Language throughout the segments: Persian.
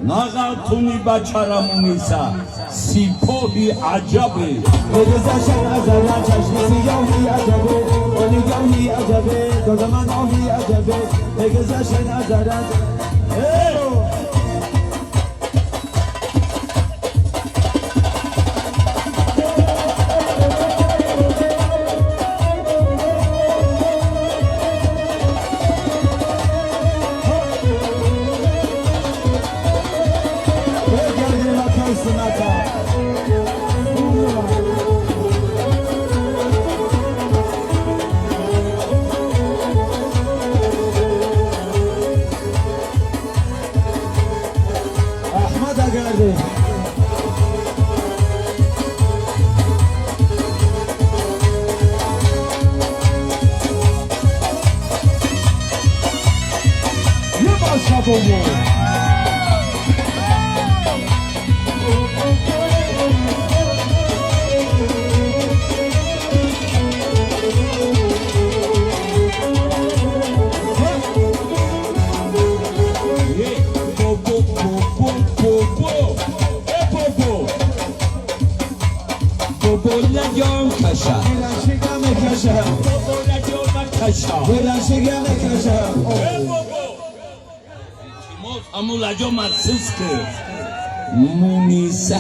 ناغتونی بچرمونیسا سیپوهی عجبه بگذشن از آن چشم سیاهی عجبه اونگاهی عجبه دادمان آهی عجبه بگذشن از آن احمد اگرده یه باشا بومو بولجان کشا شگم کشم بولجان کشا شگم کشم امو لجا مرسیس که مونیسا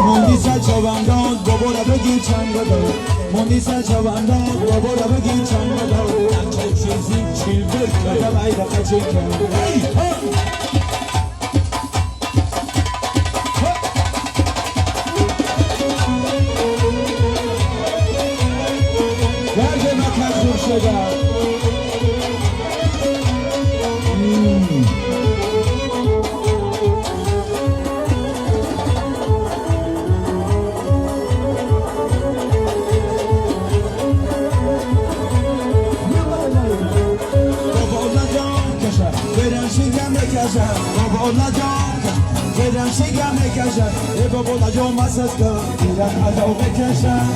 مونیسا چوبندان بابا بگی چند داد مونیسا چوبندان بابا بگی چند داد چه چیزی چیلبر که دم ای دقیقه چی کن درد مکزور شده بابا جان بدن شگم کشم ای بابا جان مسست کن دیرن ازو بکشم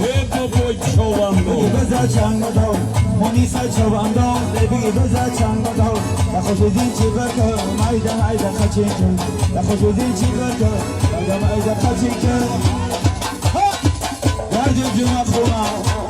ای بابا چوبندو بزا چنگ دو مونیسا چوبندو بگی بزا چنگ دو نخوشیدی چی بکن مایدن ایده خچی کن نخوشیدی چی بکن مایدن ایده خچی کن گرد جمع خونم